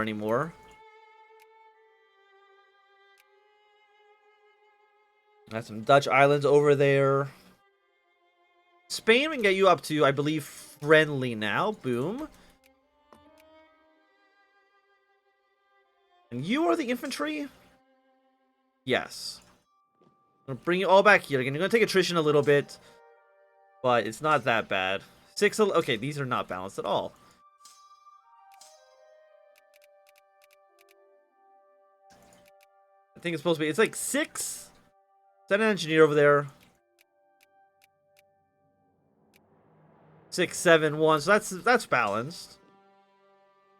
anymore. Got some Dutch islands over there. Spain, we can get you up to, I believe, friendly now. Boom. And you are the infantry? Yes. I'm gonna bring you all back here. Again, you're gonna take attrition a little bit, but it's not that bad. Okay, these are not balanced at all. I think it's supposed to be, it's like 6. Send an engineer over there. 6, 7, 1. So that's balanced.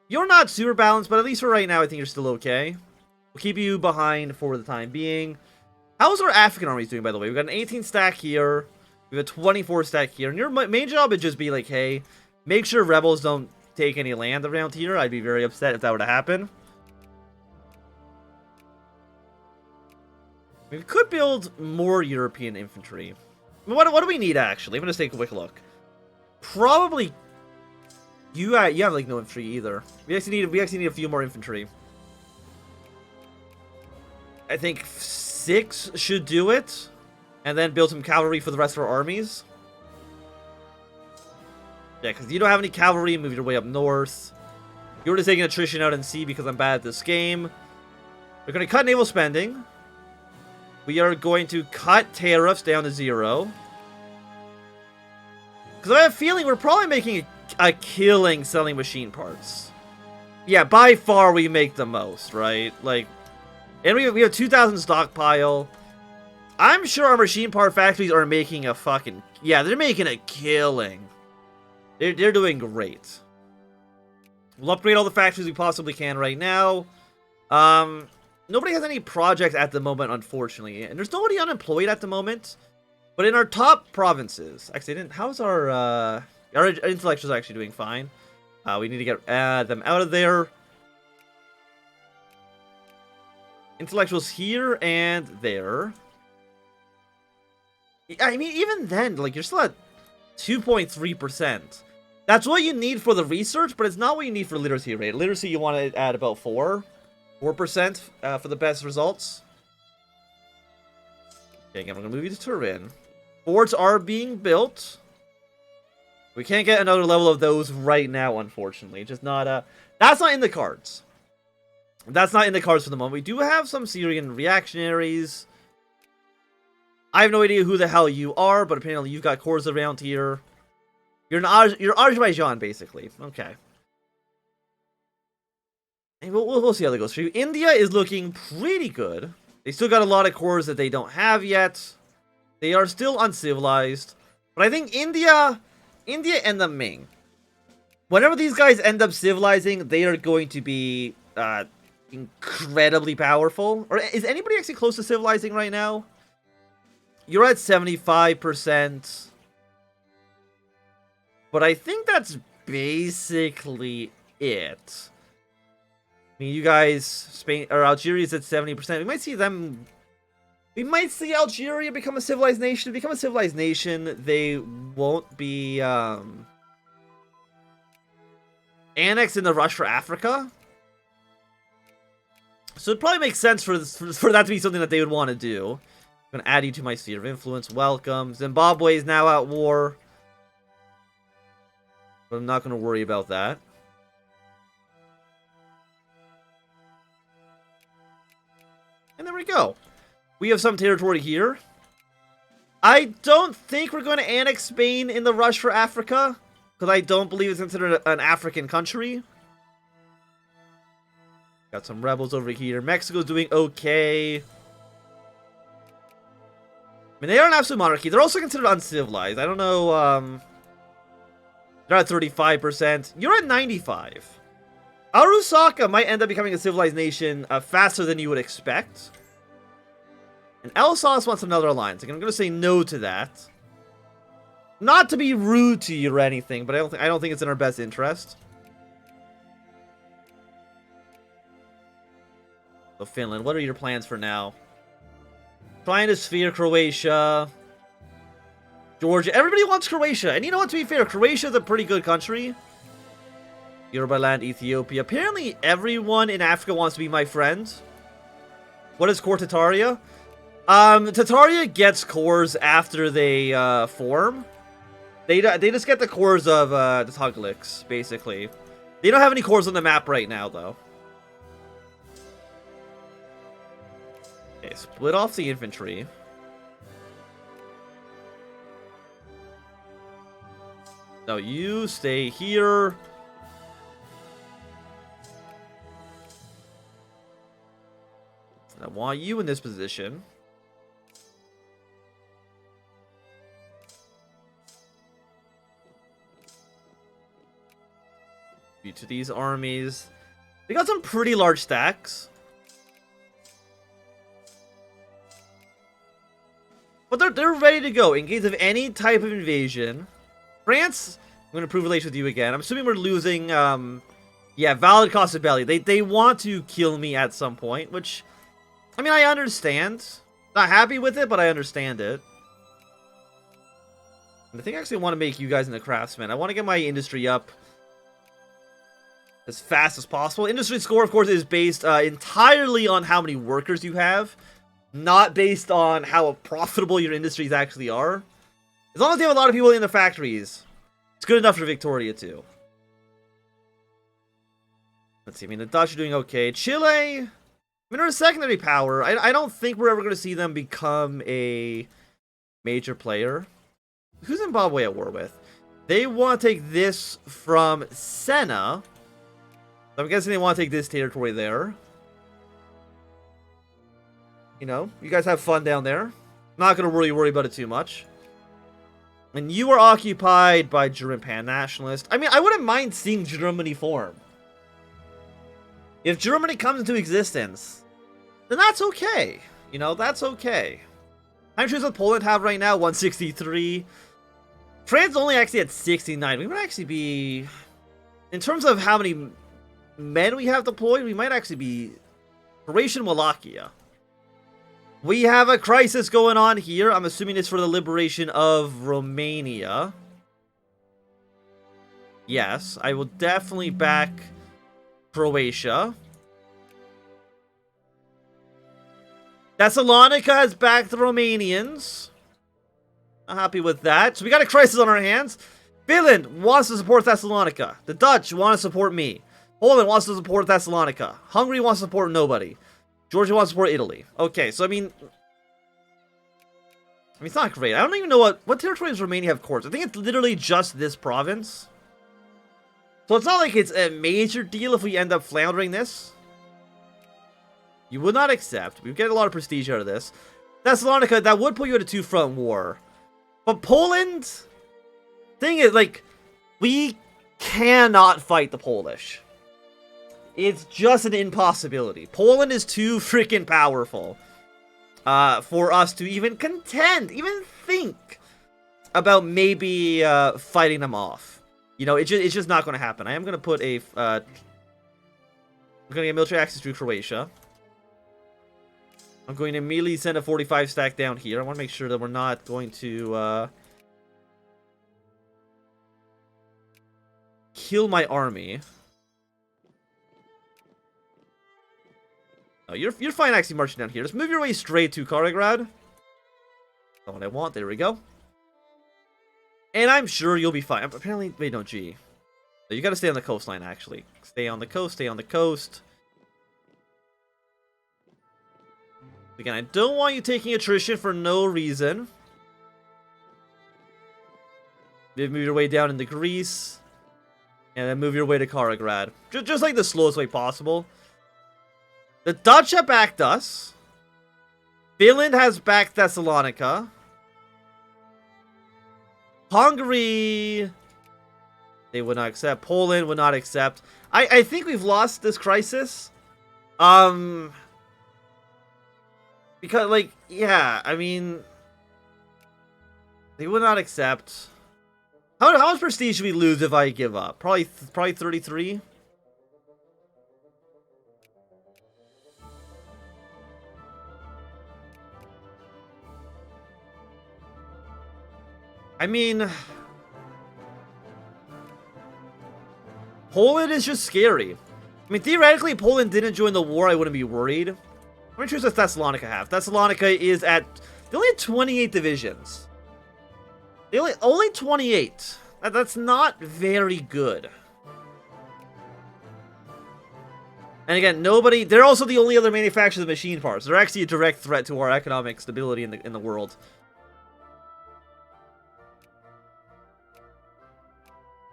You're not super balanced, but at least for right now, I think you're still okay. We'll keep you behind for the time being. How's our African armies doing, by the way? We've got an 18 stack here. We have a 24 stack here. And your main job would just be like, hey, make sure rebels don't take any land around here. I'd be very upset if that were to happen. We could build more European infantry. I mean, what do we need, actually? I'm going to take a quick look. Probably... You have, like, no infantry either. We actually need a few more infantry. I think 6 should do it. And then build some cavalry for the rest of our armies. Yeah, because you don't have any cavalry. Move your way up north. You're just taking attrition out in sea because I'm bad at this game. We're going to cut naval spending. We are going to cut tariffs down to 0. Because I have a feeling we're probably making a killing selling machine parts. Yeah, by far we make the most, right? Like, and we have 2,000 stockpile. I'm sure our machine part factories are making a fucking... Yeah, they're making a killing. They're doing great. We'll upgrade all the factories we possibly can right now. Nobody has any projects at the moment, unfortunately. And there's nobody unemployed at the moment. But in our top provinces... Actually, how's our intellectuals actually doing fine. We need to get them out of there. Intellectuals here and there. I mean, even then, like, you're still at 2.3%. That's what you need for the research, but it's not what you need for literacy rate. Literacy, you want to add about 4% for the best results. Okay, again, we're going to move you to Turin. Forts are being built. We can't get another level of those right now, unfortunately. Just not, that's not in the cards. That's not in the cards for the moment. We do have some Syrian reactionaries. I have no idea who the hell you are, but apparently you've got cores around here. You're Azerbaijan, basically. Okay. And we'll see how that goes for you. India is looking pretty good. They still got a lot of cores that they don't have yet. They are still uncivilized. But I think India and the Ming, whenever these guys end up civilizing, they are going to be incredibly powerful. Or is anybody actually close to civilizing right now? You're at 75%. But I think that's basically it. I mean, you guys, Spain or Algeria's at 70%. We might see them. We might see Algeria become a civilized nation. To become a civilized nation, they won't be annexed in the rush for Africa. So it probably makes sense for that to be something that they would want to do. I'm going to add you to my sphere of influence. Welcome. Zimbabwe is now at war. But I'm not going to worry about that. And there we go. We have some territory here. I don't think we're going to annex Spain in the rush for Africa. Because I don't believe it's considered an African country. Got some rebels over here. Mexico's doing okay. I mean, they are an absolute monarchy. They're also considered uncivilized. I don't know, they're at 35%. You're at 95%. Arusaka might end up becoming a civilized nation faster than you would expect. And Elsass wants another alliance. Like, I'm going to say no to that. Not to be rude to you or anything, but I don't think it's in our best interest. So Finland, what are your plans for now? Trying to sphere Croatia. Georgia. Everybody wants Croatia. And you know what, to be fair, Croatia is a pretty good country. Yoruba land, Ethiopia. Apparently everyone in Africa wants to be my friend. What is core Tataria? Tataria gets cores after they form. They just get the cores of the Tugliks, basically. They don't have any cores on the map right now, though. Okay, split off the infantry. No, you stay here. I want you in this position. You to these armies. They got some pretty large stacks. But they're ready to go in case of any type of invasion. France, I'm going to improve relations with you again. I'm assuming we're losing, yeah, valid cost of belly. They want to kill me at some point, which, I mean, I understand. Not happy with it, but I understand it. And I think I actually want to make you guys into craftsmen. I want to get my industry up as fast as possible. Industry score, of course, is based entirely on how many workers you have, not based on how profitable your industries actually are. As long as you have a lot of people in the factories, it's good enough for Victoria too. Let's see, I mean, the Dutch are doing okay. Chile, I mean, they're a secondary power. I don't think we're ever going to see them become a major player. Who's Zimbabwe at war with? They want to take this from Senna. I'm guessing they want to take this territory there. You know, you guys have fun down there. I'm not going to really worry about it too much. And you are occupied by German pan-nationalists. I mean, I wouldn't mind seeing Germany form. If Germany comes into existence, then that's okay. You know, that's okay. How many troops does Poland have right now? 163. France only actually at 69. We might actually be... In terms of how many men we have deployed, we might actually be Croatia and Wallachia. We have a crisis going on here. I'm assuming it's for the liberation of Romania. Yes, I will definitely back Croatia. Thessalonica has backed the Romanians. Not happy with that. So we got a crisis on our hands. Finland wants to support Thessalonica. The Dutch want to support me. Poland wants to support Thessalonica. Hungary wants to support nobody. Georgia wants to support Italy. Okay, so I mean, it's not great. I don't even know what territory does Romania have courts. I think it's literally just this province. So it's not like it's a major deal if we end up floundering this. You would not accept. We get a lot of prestige out of this. Thessalonica, that would put you at a two-front war. But Poland, thing is, like, we cannot fight the Polish. It's just an impossibility. Poland is too freaking powerful for us to even contend, even think about maybe fighting them off. You know, it's just not going to happen. I am going to put a... I'm going to get military access to Croatia. I'm going to immediately send a 45 stack down here. I want to make sure that we're not going to kill my army. Oh, you're fine actually marching down here. Just move your way straight to Karagrad. That's what I want. There we go. And I'm sure you'll be fine. Apparently, wait, no, G. So you got to stay on the coastline, actually. Stay on the coast, stay on the coast. Again, I don't want you taking attrition for no reason. Move your way down into Greece. And then move your way to Karagrad. Just like the slowest way possible. The Dutch have backed us. Finland has backed Thessalonica. Hungary, they would not accept. Poland would not accept. I think we've lost this crisis. Because, like, yeah, I mean, they would not accept. How much prestige should we lose if I give up? Probably 33. I mean, Poland is just scary. I mean, theoretically, Poland didn't join the war, I wouldn't be worried. How many troops does Thessalonica have? Thessalonica is at... They only have 28 divisions. They only 28. That's not very good. And again, nobody... They're also the only other manufacturers of machine parts. They're actually a direct threat to our economic stability in the world.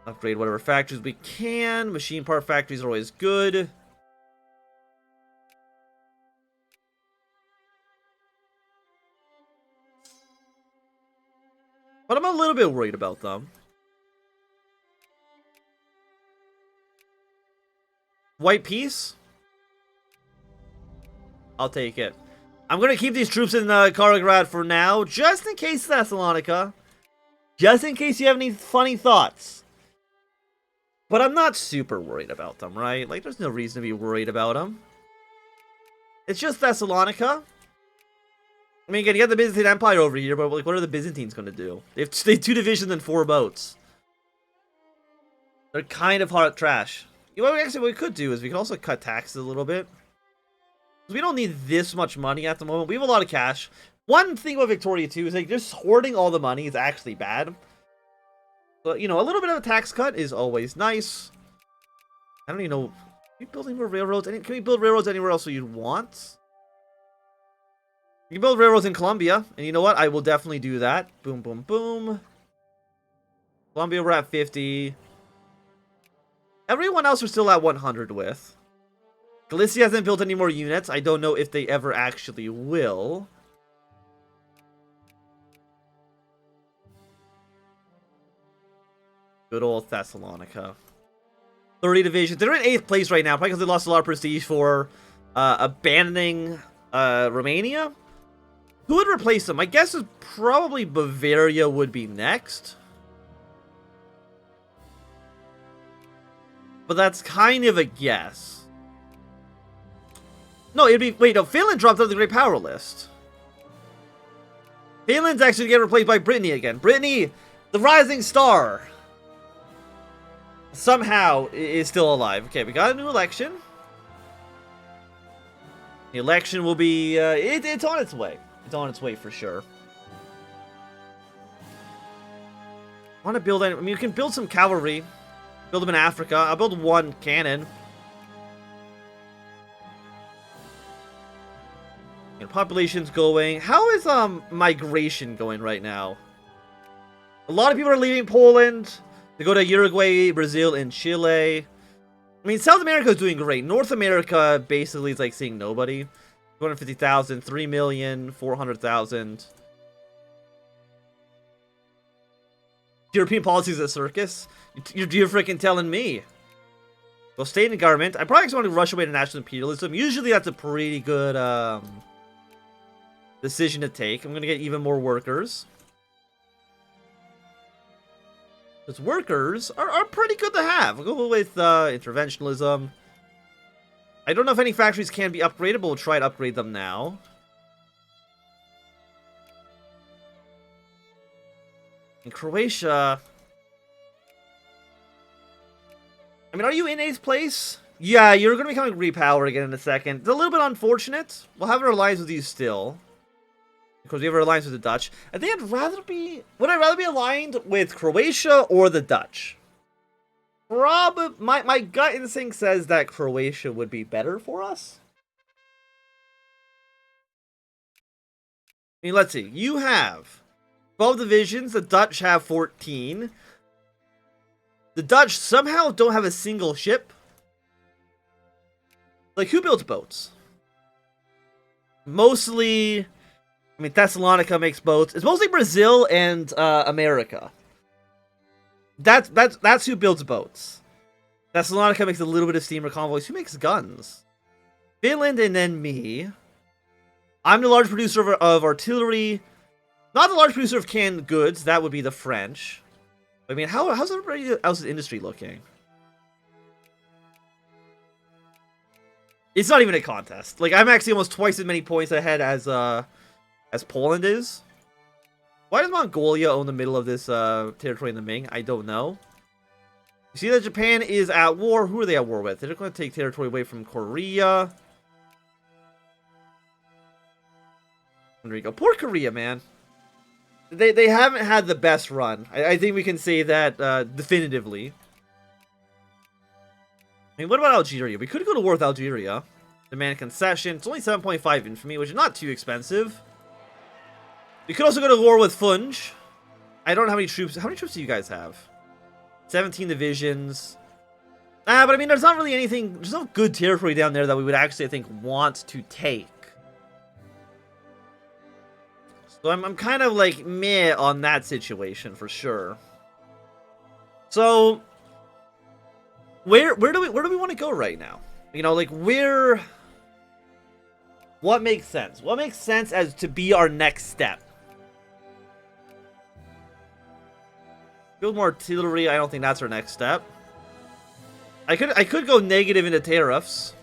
Upgrade whatever factories we can. Machine part factories are always good. But I'm a little bit worried about them. White peace? I'll take it. I'm going to keep these troops in Kaliningrad for now, just in case Thessalonica. Just in case you have any funny thoughts. But I'm not super worried about them, right? Like, there's no reason to be worried about them. It's just Thessalonica. I mean, again, you have the Byzantine Empire over here, but like, what are the Byzantines going to do? They have 2 divisions and 4 boats. They're kind of hard trash. You know, actually, what we could do is we could also cut taxes a little bit. We don't need this much money at the moment. We have a lot of cash. One thing about Victoria, too, is like just hoarding all the money is actually bad. But, you know, a little bit of a tax cut is always nice. I don't even know. Are we building more railroads? Can we build railroads anywhere else you'd want? You can build railroads in Colombia. And you know what? I will definitely do that. Boom, boom, boom. Colombia, we're at 50. Everyone else we're still at 100 with. Galicia hasn't built any more units. I don't know if they ever actually will. Good old Thessalonica. 30 divisions. They're in 8th place right now, probably because they lost a lot of prestige for abandoning Romania. Who would replace them? My guess is probably Bavaria would be next. But that's kind of a guess. No, it'd be... Wait, no, Finland dropped out of the Great Power list. Finland's actually going to get replaced by Brittany again. Brittany, the rising star, somehow is still alive. Okay, we got a new election. The election will be... it's on its way. It's on its way for sure. I want to build... I mean, you can build some cavalry. Build them in Africa. I'll build 1 cannon. And population's going. How is migration going right now? A lot of people are leaving Poland to go to Uruguay, Brazil, and Chile. I mean, South America is doing great. North America basically is like seeing nobody. 250,000, 3 million, 400,000. European policy is a circus. You're freaking telling me. Well, state and government. I probably just want to rush away to national imperialism. Usually that's a pretty good decision to take. I'm going to get even more workers. Because workers are pretty good to have. We'll go with interventionalism. I don't know if any factories can be upgraded, but we'll try to upgrade them now. In Croatia... I mean, are you in 8th place? Yeah, you're going to become repower again in a second. It's a little bit unfortunate. We'll have an alliance with you still. Because we have our alliance with the Dutch. I think I'd rather be... Would I rather be aligned with Croatia or the Dutch? Probably... My gut instinct says that Croatia would be better for us. I mean, let's see. You have 12 divisions. The Dutch have 14. The Dutch somehow don't have a single ship. Like, who builds boats? Mostly... I mean, Thessalonica makes boats. It's mostly Brazil and America. That's who builds boats. Thessalonica makes a little bit of steamer convoys. Who makes guns? Finland and then me. I'm the large producer of artillery. Not the large producer of canned goods. That would be the French. I mean, how's everybody else's industry looking? It's not even a contest. Like, I'm actually almost twice as many points ahead as Poland is. Why does Mongolia own the middle of this territory in the Ming? I don't know. You see that Japan is at war. Who are they at war with? They're going to take territory away from Korea. There we go. Poor Korea, man. They haven't had the best run. I think we can say that definitively. I mean, what about Algeria? We could go to war with Algeria. Demand concession. It's only 7.5 infamy, which is not too expensive. We could also go to war with Funj. I don't know how many troops. How many troops do you guys have? 17 divisions. But I mean, there's not really anything. There's no good territory down there that we would actually, I think, want to take. So I'm kind of like meh on that situation for sure. So where do we want to go right now? You know, like where. What makes sense? What makes sense as to be our next step? Build more artillery. I don't think that's our next step. I could go negative into tariffs.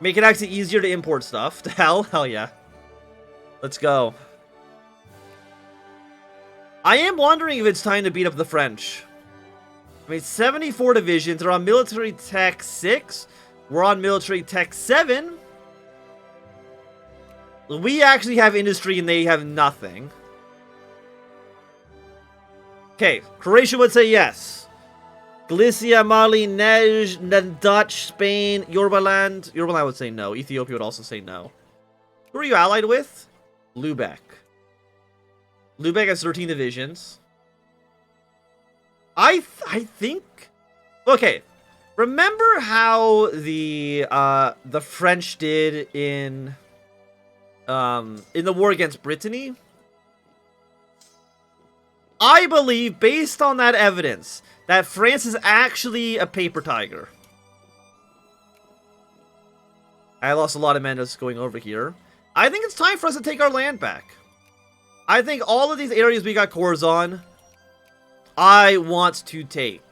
Make it actually easier to import stuff. To hell yeah. Let's go. I am wondering if it's time to beat up the French. I mean, 74 divisions. They're on military tech 6. We're on military tech 7. We actually have industry and they have nothing. Okay, Croatia would say yes. Galicia, Mali, Nej, Dutch, Spain, Yorbaland. Yorbaland would say no. Ethiopia would also say no. Who are you allied with? Lubeck. Lubeck has 13 divisions. I think... Okay. Remember how the French did in the war against Brittany? I believe, based on that evidence, that France is actually a paper tiger. I lost a lot of men just going over here. I think it's time for us to take our land back. I think all of these areas we got cores on, I want to take.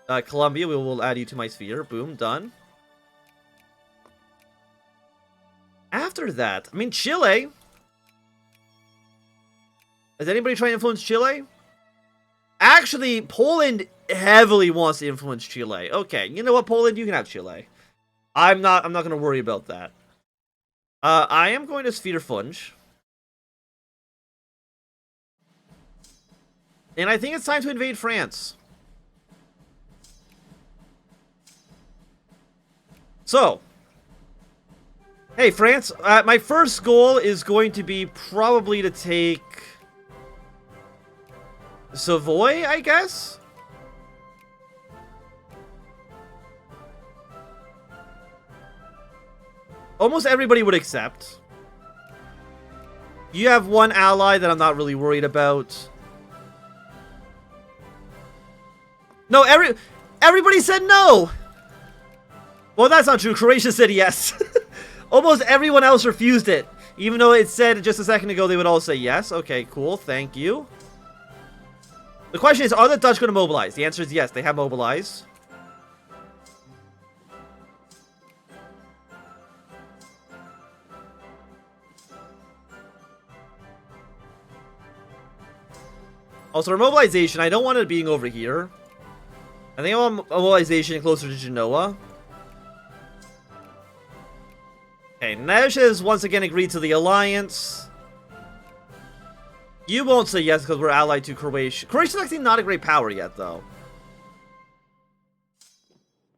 Colombia, we will add you to my sphere. Boom, done. After that, I mean, Chile. Is anybody trying to influence Chile? Actually, Poland heavily wants to influence Chile. Okay, you know what, Poland? You can have Chile. I'm not going to worry about that. I am going to sphere Funj. And I think it's time to invade France. So, hey, France, my first goal is going to be probably to take Savoy, I guess? Almost everybody would accept. You have one ally that I'm not really worried about. No, everybody said no! Well, that's not true. Croatia said yes. Almost everyone else refused it. Even though it said just a second ago they would all say yes. Okay, cool. Thank you. The question is, are the Dutch going to mobilize? The answer is yes. They have mobilized. Also, our mobilization, I don't want it being over here. I think I want mobilization closer to Genoa. Okay, Nej has once again agreed to the alliance. You won't say yes because we're allied to Croatia. Croatia's actually not a great power yet, though.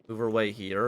Move our way here.